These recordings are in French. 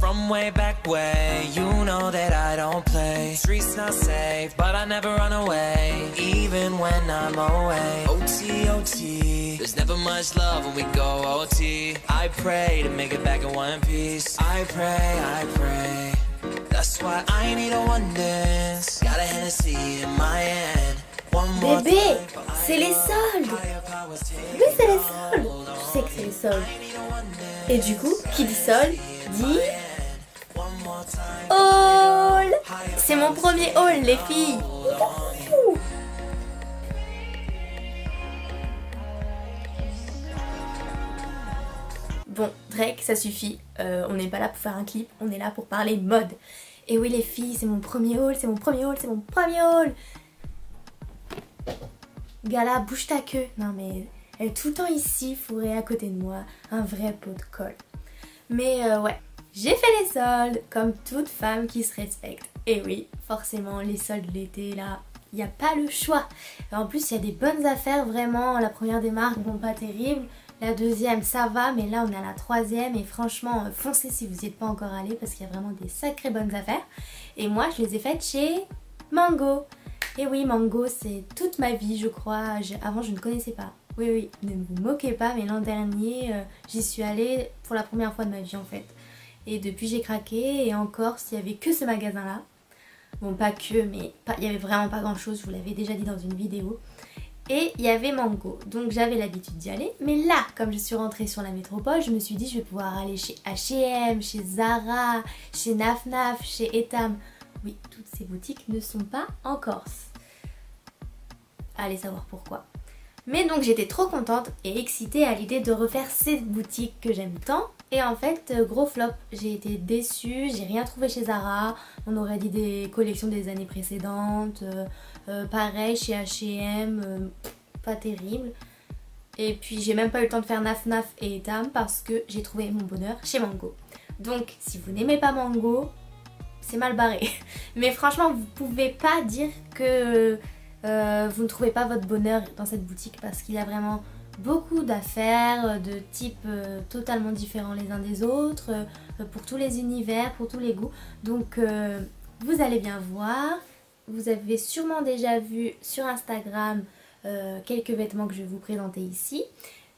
From way back way, you know that I don't play. Streets not safe, but I never run away, even when I'm away. OT, OT, there's never much love when we go OT. I pray to make it back in one piece. I pray. That's why I need a one dance. Got a Hennessy in my hand. Bébé, c'est les soldes. Oui, c'est les soldes. Je sais que c'est les soldes. Et du coup, qui dit solde dit haul. C'est mon premier haul, les filles. Bon, Drake, ça suffit. On n'est pas là pour faire un clip, on est là pour parler mode. Et oui, les filles, c'est mon premier haul, c'est mon premier haul, c'est mon premier haul. Gala, bouge ta queue. Non mais elle est tout le temps ici, fourrée à côté de moi. Un vrai pot de colle. Mais ouais, j'ai fait les soldes comme toute femme qui se respecte. Et oui, forcément, les soldes d'été là, il n'y a pas le choix. Et en plus, il y a des bonnes affaires vraiment. La première des marques, bon, pas terrible. La deuxième, ça va, mais là on est à la troisième. Et franchement, foncez si vous n'y êtes pas encore allé parce qu'il y a vraiment des sacrées bonnes affaires. Et moi, je les ai faites chez Mango. Et oui, Mango, c'est toute ma vie, je crois. Avant, je ne connaissais pas. Oui, ne vous moquez pas, mais l'an dernier, j'y suis allée pour la première fois de ma vie en fait. Et depuis, j'ai craqué. Et en Corse, il n'y avait que ce magasin-là. Bon, pas que, mais il n'y avait vraiment pas grand-chose. Je vous l'avais déjà dit dans une vidéo. Et il y avait Mango. Donc, j'avais l'habitude d'y aller. Mais là, comme je suis rentrée sur la métropole, je me suis dit, je vais pouvoir aller chez H&M, chez Zara, chez Naf Naf, chez Etam. Oui, toutes ces boutiques ne sont pas en Corse. Allez savoir pourquoi. Mais donc j'étais trop contente et excitée à l'idée de refaire cette boutique que j'aime tant. Et en fait, gros flop, j'ai été déçue, j'ai rien trouvé chez Zara. On aurait dit des collections des années précédentes. Pareil chez H&M, pas terrible. Et puis j'ai même pas eu le temps de faire Naf Naf et Etam parce que j'ai trouvé mon bonheur chez Mango. Donc si vous n'aimez pas Mango, c'est mal barré. Mais franchement, vous pouvez pas dire que vous ne trouvez pas votre bonheur dans cette boutique parce qu'il y a vraiment beaucoup d'affaires de types totalement différents les uns des autres, pour tous les univers, pour tous les goûts. Donc vous allez bien voir. Vous avez sûrement déjà vu sur Instagram quelques vêtements que je vais vous présenter ici.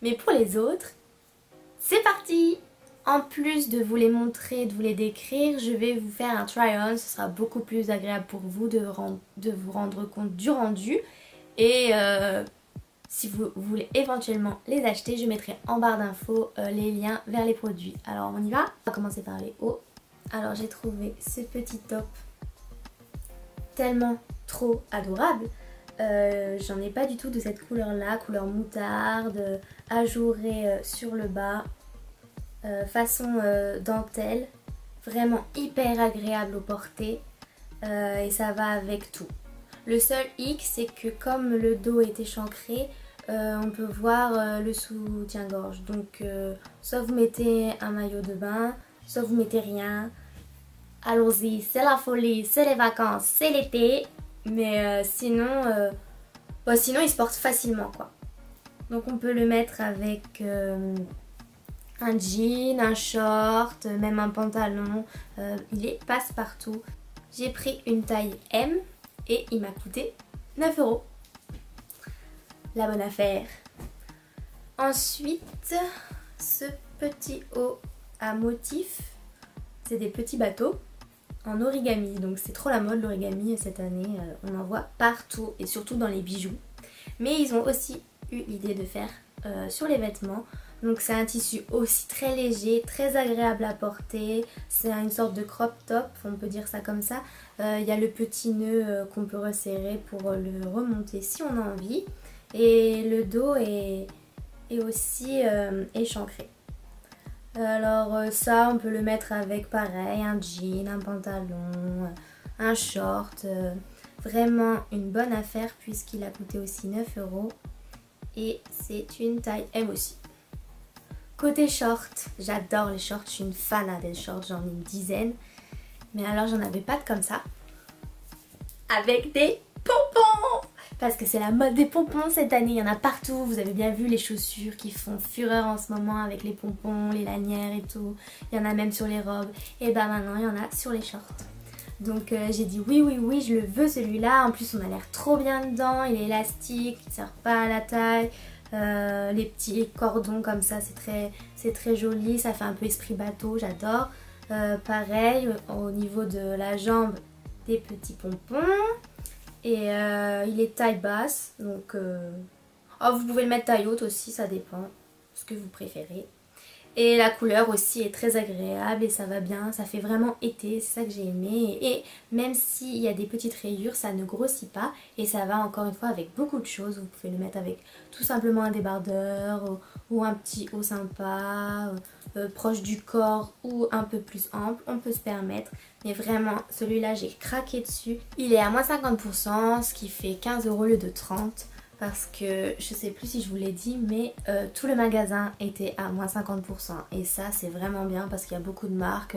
Mais pour les autres, c'est parti! En plus de vous les montrer, de vous les décrire, je vais vous faire un try-on. Ce sera beaucoup plus agréable pour vous de vous rendre compte du rendu. Et si vous voulez éventuellement les acheter, je mettrai en barre d'infos les liens vers les produits. Alors on y va. On va commencer par les hauts. Alors j'ai trouvé ce petit top tellement trop adorable. J'en ai pas du tout de cette couleur là, couleur moutarde, ajourée sur le bas. Façon dentelle, vraiment hyper agréable au porté et ça va avec tout. Le seul hic, c'est que comme le dos est échancré, on peut voir le soutien-gorge. Donc soit vous mettez un maillot de bain, soit vous mettez rien. Allons-y, c'est la folie, c'est les vacances, c'est l'été. Mais sinon il se porte facilement quoi. Donc on peut le mettre avec un jean, un short, même un pantalon, il est passe-partout. J'ai pris une taille M et il m'a coûté 9 €. La bonne affaire. Ensuite, ce petit haut à motif, c'est des petits bateaux en origami. Donc c'est trop la mode l'origami cette année, on en voit partout et surtout dans les bijoux. Mais ils ont aussi eu l'idée de faire sur les vêtements. Donc c'est un tissu aussi très léger, très agréable à porter. C'est une sorte de crop top, on peut dire ça comme ça. Il y a le petit nœud qu'on peut resserrer pour le remonter si on a envie. Et le dos est aussi échancré. Alors ça on peut le mettre avec pareil, un jean, un pantalon, un short. Vraiment une bonne affaire puisqu'il a coûté aussi 9 €. Et c'est une taille M aussi. Côté short, j'adore les shorts, je suis une fan des shorts, j'en ai une dizaine. Mais alors j'en avais pas de comme ça. Avec des pompons. parce que c'est la mode des pompons cette année, il y en a partout. Vous avez bien vu les chaussures qui font fureur en ce moment avec les pompons, les lanières et tout. Il y en a même sur les robes et bah maintenant il y en a sur les shorts. Donc j'ai dit oui je le veux celui-là. En plus on a l'air trop bien dedans, il est élastique, il ne sert pas à la taille. Les petits cordons comme ça c'est très joli, ça fait un peu esprit bateau, j'adore. Pareil au niveau de la jambe, des petits pompons. Et il est taille basse, donc vous pouvez le mettre taille haute aussi, ça dépend ce que vous préférez. Et la couleur aussi est très agréable et ça va bien, ça fait vraiment été, c'est ça que j'ai aimé. Et même s'il y a des petites rayures, ça ne grossit pas et ça va encore une fois avec beaucoup de choses. Vous pouvez le mettre avec tout simplement un débardeur ou un petit haut sympa, proche du corps ou un peu plus ample, on peut se permettre. Mais vraiment, celui-là j'ai craqué dessus. Il est à moins 50%, ce qui fait 15 € au lieu de 30 €. Parce que je sais plus si je vous l'ai dit, mais tout le magasin était à moins 50%. Et ça c'est vraiment bien parce qu'il y a beaucoup de marques,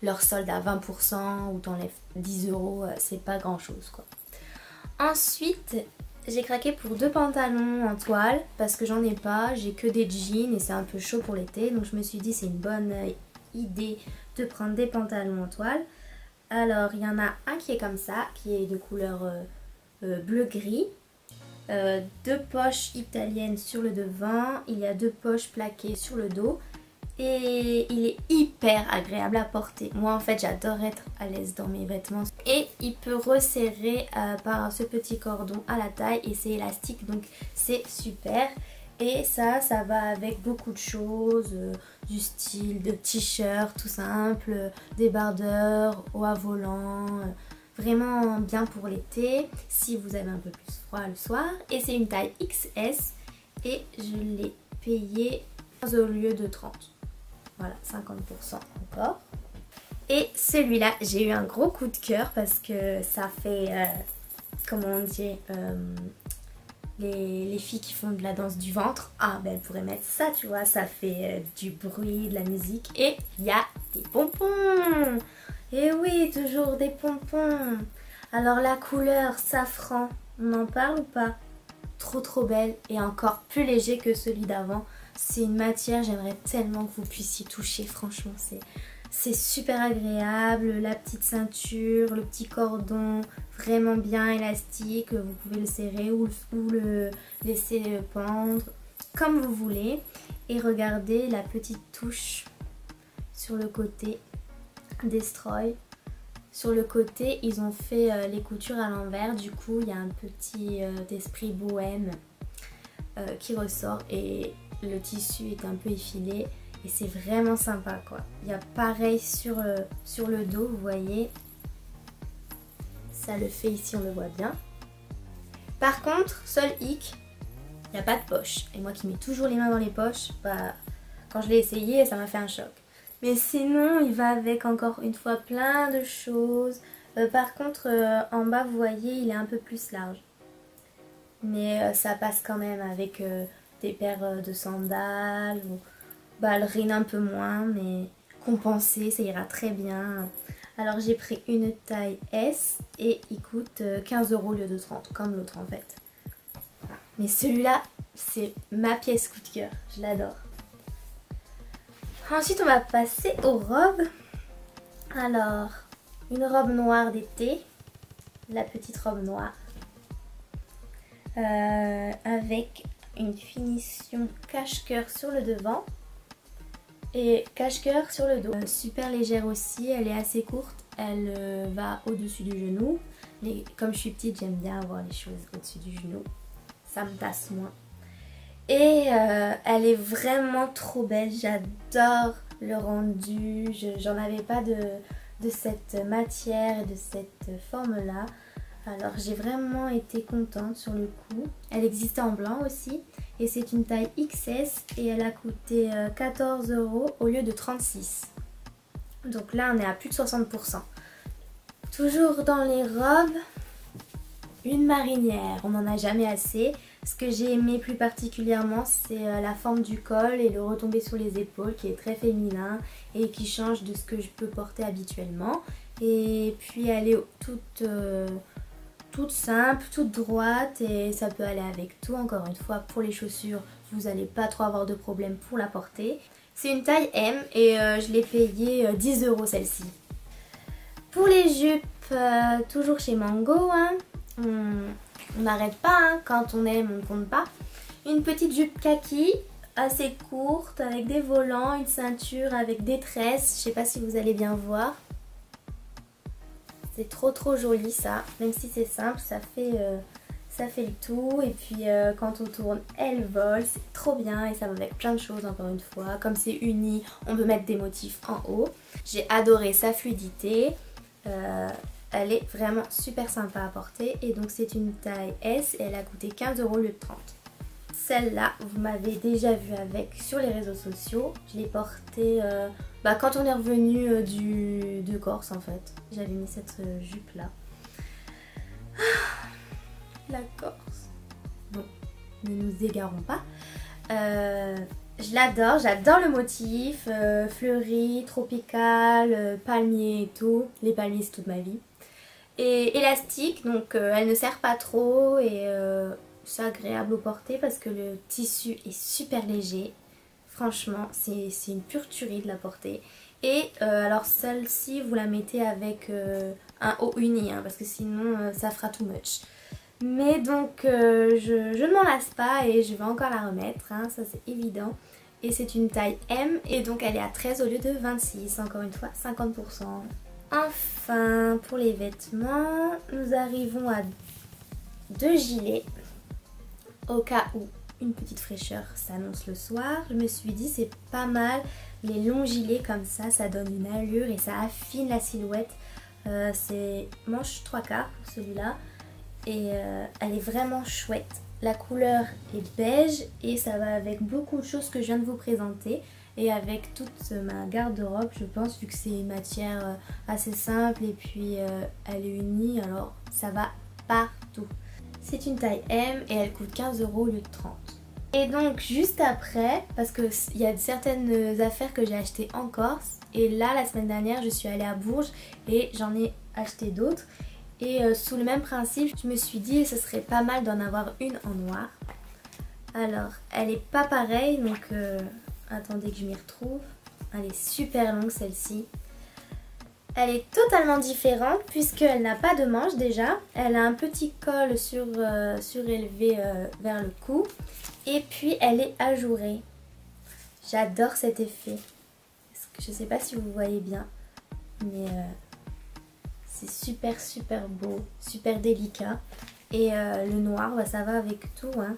leur solde à 20% ou t'enlèves 10 €, c'est pas grand chose quoi. Ensuite j'ai craqué pour 2 pantalons en toile parce que j'en ai pas, j'ai que des jeans et c'est un peu chaud pour l'été. Donc je me suis dit c'est une bonne idée de prendre des pantalons en toile. Alors il y en a un qui est comme ça, qui est de couleur bleu-gris. 2 poches italiennes sur le devant, il y a 2 poches plaquées sur le dos et il est hyper agréable à porter. Moi en fait j'adore être à l'aise dans mes vêtements et il peut resserrer par ce petit cordon à la taille et c'est élastique donc c'est super. Et ça va avec beaucoup de choses, du style de t-shirt tout simple, débardeur, haut à volant. Vraiment bien pour l'été, si vous avez un peu plus froid le soir. Et c'est une taille XS et je l'ai payé 15 € au lieu de 30 €. Voilà, 50% encore. Et celui-là, j'ai eu un gros coup de cœur parce que ça fait, comment on dit, les filles qui font de la danse du ventre. Ah ben elles pourraient mettre ça, tu vois, ça fait du bruit, de la musique. Et il y a des pompons. Et oui, toujours des pompons. Alors la couleur safran, on en parle ou pas? Trop belle et encore plus léger que celui d'avant. C'est une matière, j'aimerais tellement que vous puissiez toucher, franchement c'est super agréable. La petite ceinture, le petit cordon, vraiment bien élastique. Vous pouvez le serrer ou le laisser pendre comme vous voulez. Et regardez la petite touche sur le côté. Destroy. Sur le côté ils ont fait les coutures à l'envers, du coup il y a un petit esprit bohème qui ressort et le tissu est un peu effilé et c'est vraiment sympa quoi. Il y a pareil sur le dos, vous voyez, ça le fait ici, on le voit bien. Par contre, seul hic, il n'y a pas de poche et moi qui mets toujours les mains dans les poches, bah, quand je l'ai essayé ça m'a fait un choc. Mais sinon il va avec encore une fois plein de choses. Par contre en bas vous voyez il est un peu plus large. Mais ça passe quand même avec des paires de sandales ou ballerines un peu moins. Mais compensé ça ira très bien. Alors j'ai pris une taille S et il coûte 15 € au lieu de 30 comme l'autre en fait. Mais celui-là c'est ma pièce coup de cœur, je l'adore. Ensuite on va passer aux robes. Alors une robe noire d'été, la petite robe noire avec une finition cache-cœur sur le devant et cache-cœur sur le dos. Super légère aussi, elle est assez courte, elle va au-dessus du genou. Mais comme je suis petite j'aime bien avoir les choses au-dessus du genou, ça me tasse moins. Et elle est vraiment trop belle, j'adore le rendu, j'en avais pas de cette matière et de cette forme là. Alors j'ai vraiment été contente sur le coup. Elle existait en blanc aussi et c'est une taille XS et elle a coûté 14 € au lieu de 36 €. Donc là on est à plus de 60%. Toujours dans les robes, une marinière, on n'en a jamais assez. Ce que j'ai aimé plus particulièrement c'est la forme du col et le retombé sur les épaules qui est très féminin et qui change de ce que je peux porter habituellement. Et puis elle est toute toute simple, toute droite et ça peut aller avec tout. Encore une fois, pour les chaussures, vous n'allez pas trop avoir de problème pour la porter. C'est une taille M et je l'ai payée 10 € celle-ci. Pour les jupes, toujours chez Mango, hein, on n'arrête pas, hein, quand on aime on ne compte pas. Une petite jupe kaki, assez courte, avec des volants, une ceinture avec des tresses, je sais pas si vous allez bien voir. C'est trop joli ça, même si c'est simple, ça fait le tout. Et puis quand on tourne, elle vole, c'est trop bien et ça va avec plein de choses encore une fois. Comme c'est uni, on peut mettre des motifs en haut. J'ai adoré sa fluidité, elle est vraiment super sympa à porter. Et donc c'est une taille S et elle a coûté 15 € au lieu de 30. Celle-là, vous m'avez déjà vu avec sur les réseaux sociaux. Je l'ai portée quand on est revenu de Corse en fait. J'avais mis cette jupe là. La Corse. Bon, ne nous égarons pas. Je l'adore, j'adore le motif. Fleuri, tropical, palmier et tout. Les palmiers c'est toute ma vie. Et élastique, donc elle ne serre pas trop et c'est agréable au porter parce que le tissu est super léger. Franchement, c'est une pure tuerie de la porter. Et alors celle-ci, vous la mettez avec un haut uni, hein, parce que sinon ça fera too much. Mais donc je ne m'en lasse pas et je vais encore la remettre, hein, ça c'est évident. Et c'est une taille M et donc elle est à 13 au lieu de 26, encore une fois 50%. Enfin, pour les vêtements, nous arrivons à 2 gilets. Au cas où une petite fraîcheur s'annonce le soir, je me suis dit c'est pas mal les longs gilets comme ça donne une allure et ça affine la silhouette. C'est manche 3/4 pour celui-là et elle est vraiment chouette. La couleur est beige et ça va avec beaucoup de choses que je viens de vous présenter et avec toute ma garde-robe je pense, vu que c'est une matière assez simple et puis elle est unie, alors ça va partout. C'est une taille M et elle coûte 15 € au lieu de 30. Et donc juste après, parce qu'il y a certaines affaires que j'ai achetées en Corse, et là la semaine dernière je suis allée à Bourges et j'en ai acheté d'autres. Et sous le même principe, je me suis dit ce serait pas mal d'en avoir une en noir. Alors elle est pas pareille, donc attendez que je m'y retrouve. Elle est super longue celle-ci. Elle est totalement différente puisqu'elle n'a pas de manche déjà. Elle a un petit col surélevé vers le cou. Et puis elle est ajourée. J'adore cet effet. Je ne sais pas si vous voyez bien. Mais c'est super beau, super délicat. Et le noir, ça va avec tout, hein.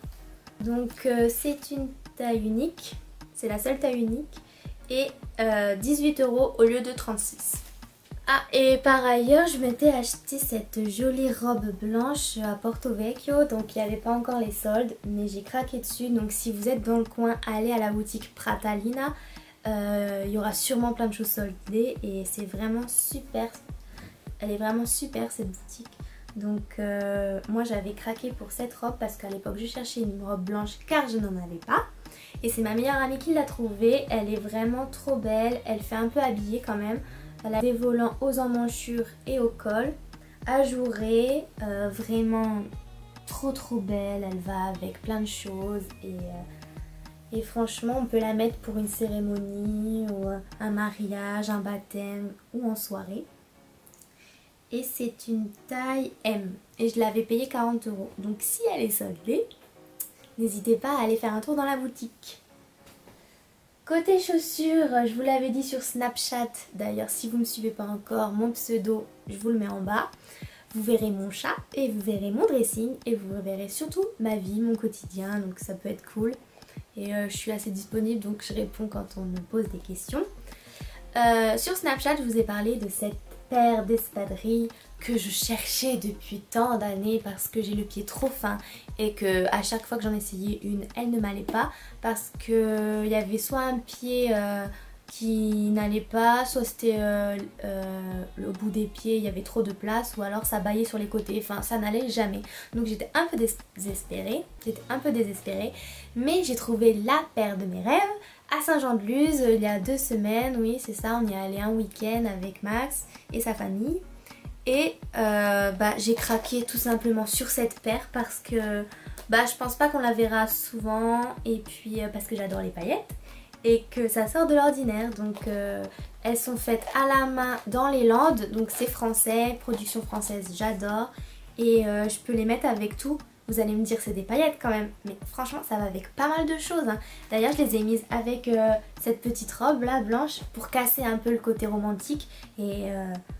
Donc c'est une taille unique. C'est la seule taille unique. Et 18 € au lieu de 36. Ah, et par ailleurs, je m'étais acheté cette jolie robe blanche à Porto Vecchio. Donc, il n'y avait pas encore les soldes, mais j'ai craqué dessus. Donc, si vous êtes dans le coin, allez à la boutique Pratalina. Il y aura sûrement plein de choses soldées et c'est vraiment super. Elle est vraiment super cette boutique. Donc, moi, j'avais craqué pour cette robe parce qu'à l'époque, je cherchais une robe blanche car je n'en avais pas. Et c'est ma meilleure amie qui l'a trouvée. Elle est vraiment trop belle. Elle fait un peu habillée quand même. Elle a des volants aux emmanchures et au col, ajourée, vraiment trop belle, elle va avec plein de choses et franchement on peut la mettre pour une cérémonie ou un mariage, un baptême ou en soirée. Et c'est une taille M et je l'avais payée 40 €, donc si elle est soldée, n'hésitez pas à aller faire un tour dans la boutique. Côté chaussures, je vous l'avais dit sur Snapchat, d'ailleurs si vous ne me suivez pas encore, mon pseudo, je vous le mets en bas. Vous verrez mon chat et vous verrez mon dressing et vous verrez surtout ma vie, mon quotidien, donc ça peut être cool. Et je suis assez disponible donc je réponds quand on me pose des questions. Sur Snapchat, je vous ai parlé de cette paire d'espadrilles que je cherchais depuis tant d'années parce que j'ai le pied trop fin et que à chaque fois que j'en essayais une, elle ne m'allait pas parce que il y avait soit un pied qui n'allait pas, soit c'était le bout des pieds, il y avait trop de place ou alors ça baillait sur les côtés, enfin ça n'allait jamais. Donc j'étais un peu désespérée, mais j'ai trouvé la paire de mes rêves à Saint-Jean-de-Luz il y a 2 semaines, oui c'est ça, on y est allé un week-end avec Max et sa famille. Et j'ai craqué tout simplement sur cette paire parce que je pense pas qu'on la verra souvent, et puis parce que j'adore les paillettes et que ça sort de l'ordinaire. Donc elles sont faites à la main dans les Landes, donc c'est français, production française, j'adore. Et je peux les mettre avec tout. Vous allez me dire c'est des paillettes quand même, mais franchement ça va avec pas mal de choses, hein. D'ailleurs je les ai mises avec cette petite robe là blanche pour casser un peu le côté romantique. Et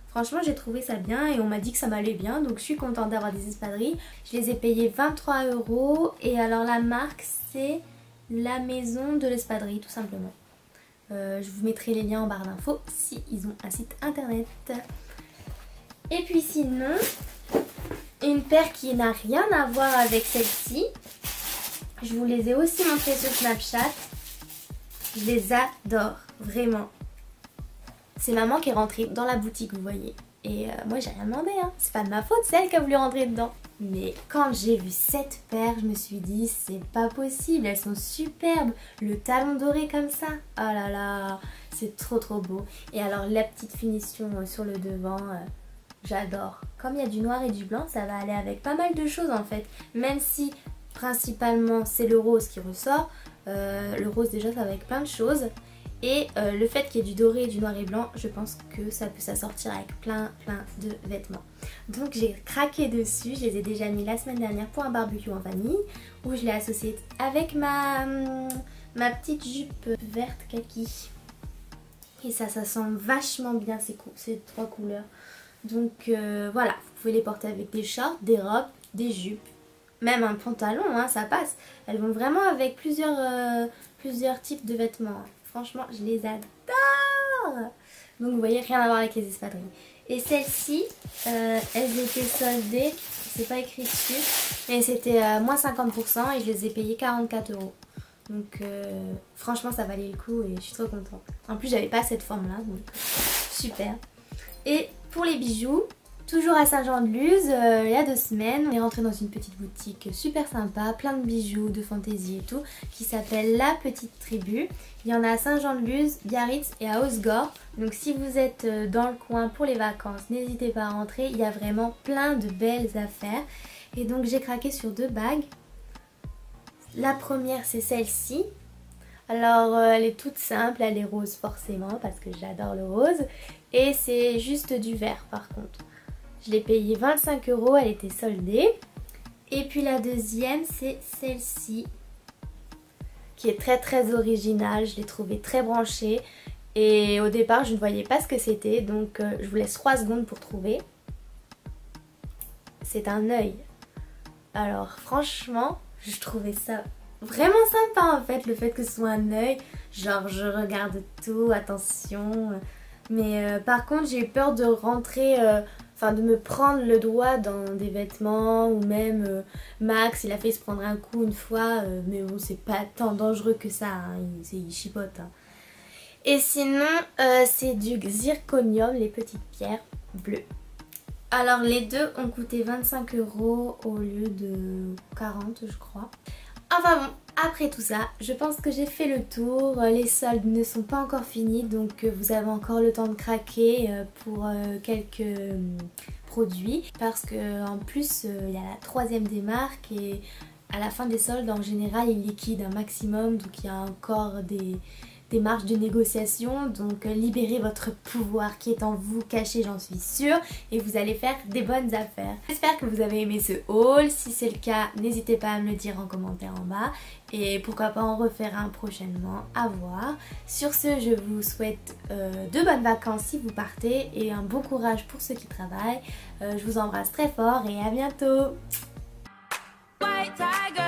franchement j'ai trouvé ça bien et on m'a dit que ça m'allait bien, donc je suis contente d'avoir des espadrilles. Je les ai payées 23 €, et alors la marque c'est La Maison de l'Espadrille tout simplement. Je vous mettrai les liens en barre d'infos si ils ont un site internet. Et puis sinon, une paire qui n'a rien à voir avec celle-ci, je vous les ai aussi montrées sur Snapchat. Je les adore, vraiment. C'est maman qui est rentrée dans la boutique, vous voyez. Et moi j'ai rien demandé, hein. C'est pas de ma faute, c'est elle qui a voulu rentrer dedans. Mais quand j'ai vu cette paire, je me suis dit c'est pas possible, elles sont superbes. Le talon doré comme ça, oh là là, c'est trop beau. Et alors la petite finition sur le devant, j'adore. Comme il y a du noir et du blanc, ça va aller avec pas mal de choses en fait. Même si principalement c'est le rose qui ressort. Le rose déjà ça va avec plein de choses. Et le fait qu'il y ait du doré et du noir et blanc, je pense que ça peut s'assortir avec plein de vêtements. Donc j'ai craqué dessus, je les ai déjà mis la semaine dernière pour un barbecue en vanille, où je l'ai associé avec ma petite jupe verte kaki. Et ça sent vachement bien ces trois couleurs. Donc voilà, vous pouvez les porter avec des shorts, des robes, des jupes, même un pantalon, hein, ça passe. Elles vont vraiment avec plusieurs types de vêtements. Franchement, je les adore. Donc vous voyez, rien à voir avec les espadrilles. Et celles-ci, elles étaient soldées, c'est pas écrit dessus, mais c'était moins 50% et je les ai payées 44 €. Donc franchement, ça valait le coup et je suis trop contente. En plus, j'avais pas cette forme-là, donc super. Et pour les bijoux, toujours à Saint-Jean-de-Luz, il y a 2 semaines, on est rentré dans une petite boutique super sympa, plein de bijoux, de fantaisie et tout, qui s'appelle La Petite Tribu. Il y en a à Saint-Jean-de-Luz, Biarritz et à Osgore. Donc si vous êtes dans le coin pour les vacances, n'hésitez pas à rentrer, il y a vraiment plein de belles affaires. Et donc j'ai craqué sur 2 bagues. La première c'est celle-ci. Alors elle est toute simple, elle est rose forcément parce que j'adore le rose. Et c'est juste du vert par contre. Je l'ai payée 25 €, elle était soldée. Et puis la deuxième c'est celle-ci, qui est très originale, je l'ai trouvée très branchée. Et au départ je ne voyais pas ce que c'était, donc je vous laisse 3 secondes pour trouver. C'est un œil. Alors franchement, je trouvais ça vraiment sympa en fait, le fait que ce soit un œil. Genre je regarde tout, attention. Mais par contre j'ai eu peur de rentrer, de me prendre le doigt dans des vêtements, ou même Max il a fait se prendre un coup une fois, mais bon c'est pas tant dangereux que ça, hein, il chipote. Hein. Et sinon c'est du zirconium, les petites pierres bleues. Alors les deux ont coûté 25 € au lieu de 40 je crois. Enfin bon, après tout ça, je pense que j'ai fait le tour. Les soldes ne sont pas encore finis, donc vous avez encore le temps de craquer pour quelques produits. Parce qu'en plus, il y a la 3e démarque et à la fin des soldes, en général, ils liquident un maximum. Donc il y a encore des marges de négociation, donc libérez votre pouvoir qui est en vous caché, j'en suis sûre, et vous allez faire des bonnes affaires. J'espère que vous avez aimé ce haul. Si c'est le cas, n'hésitez pas à me le dire en commentaire en bas, et pourquoi pas en refaire un prochainement, à voir. Sur ce, je vous souhaite de bonnes vacances si vous partez, et un bon courage pour ceux qui travaillent. Je vous embrasse très fort et à bientôt. White tiger.